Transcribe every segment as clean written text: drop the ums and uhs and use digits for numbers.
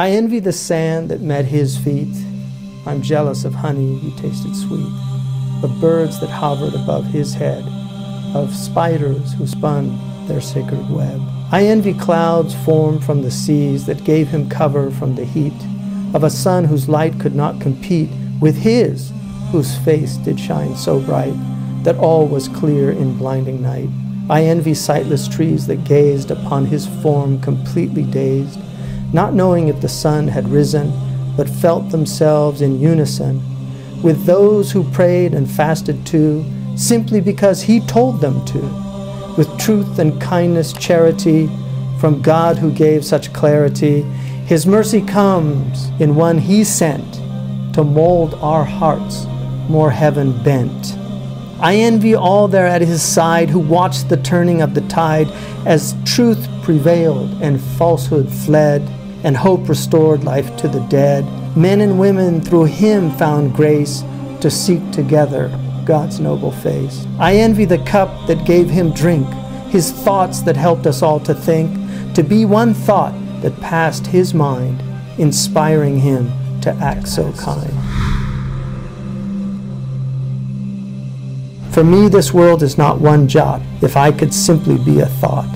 I envy the sand that met his feet. I'm jealous of honey he tasted sweet, of birds that hovered above his head, of spiders who spun their sacred web. I envy clouds formed from the seas that gave him cover from the heat, of a sun whose light could not compete with his, whose face did shine so bright that all was clear in blinding night. I envy sightless trees that gazed upon his form completely dazed, not knowing if the sun had risen, but felt themselves in unison with those who prayed and fasted too, simply because he told them to, with truth and kindness, charity, from God who gave such clarity. His mercy comes in one he sent to mold our hearts more heaven bent. I envy all there at his side who watched the turning of the tide as truth prevailed and falsehood fled and hope restored life to the dead. Men and women through him found grace to seek together God's noble face. I envy the cup that gave him drink, his thoughts that helped us all to think, to be one thought that passed his mind, inspiring him to act so kind. For me, this world is not one jot, if I could simply be a thought.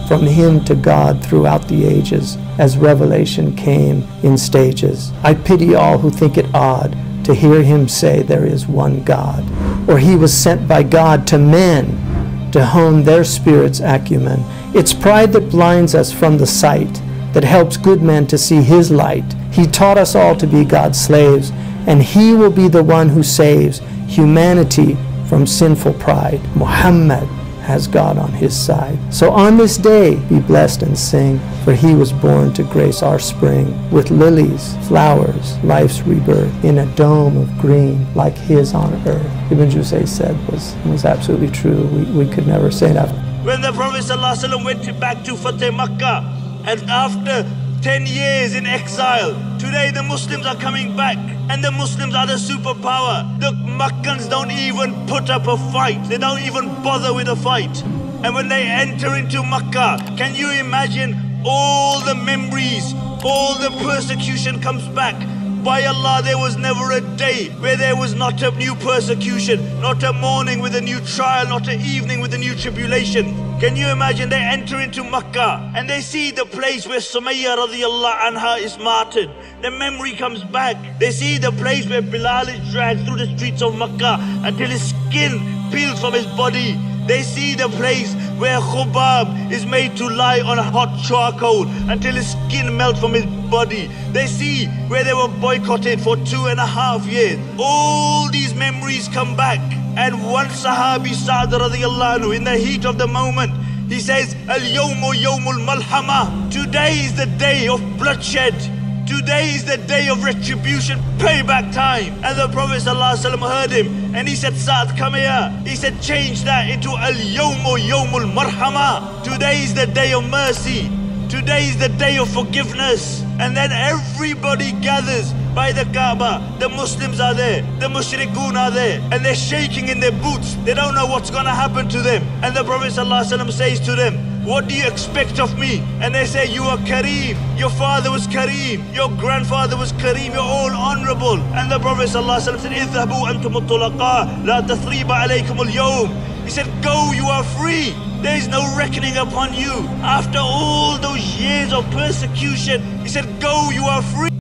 From him to God throughout the ages, as revelation came in stages. I pity all who think it odd to hear him say there is one God, or he was sent by God to men to hone their spirit's acumen. It's pride that blinds us from the sight, that helps good men to see his light. He taught us all to be God's slaves, and he will be the one who saves humanity from sinful pride. Muhammad has God on his side. So on this day, be blessed and sing, for he was born to grace our spring with lilies, flowers, life's rebirth in a dome of green like his on earth. Ibn Jusay said was absolutely true. We could never say that. When the Prophet ﷺ went back to Fateh Makkah, and after 10 years in exile, today the Muslims are coming back, and the Muslims are the superpower. The Makkans don't even put up a fight. They don't even bother with a fight. And when they enter into Makkah, can you imagine all the memories, all the persecution comes back? By Allah, there was never a day where there was not a new persecution, not a morning with a new trial, not an evening with a new tribulation. Can you imagine they enter into Makkah and they see the place where Sumayya radiallahu anha is martyred. The memory comes back. They see the place where Bilal is dragged through the streets of Makkah until his skin peels from his body. They see the place where Khubab is made to lie on hot charcoal until his skin melts from his body. They see where they were boycotted for 2.5 years. All these memories come back. And one Sahabi, Sa'd radiyallahu anhu, in the heat of the moment, he says, Al-yawmu yawmul malhama. Today is the day of bloodshed. Today is the day of retribution, payback time. And the Prophet ﷺ heard him and he said, Sa'd, come here. He said, change that into Al-yawmu yawmul marhama. Today is the day of mercy. Today is the day of forgiveness. And then everybody gathers by the Kaaba. The Muslims are there, the Mushrikun are there, and they're shaking in their boots. They don't know what's gonna happen to them. And the Prophet ﷺ says to them, what do you expect of me? And they say, you are Kareem, your father was Kareem, your grandfather was Kareem, you're all honorable. And the Prophet ﷺ said, اذهبوا أنتم الطلقاء لا تثريب عليكم اليوم. He said, go, you are free. There is no reckoning upon you. After all those years of persecution, he said, go, you are free.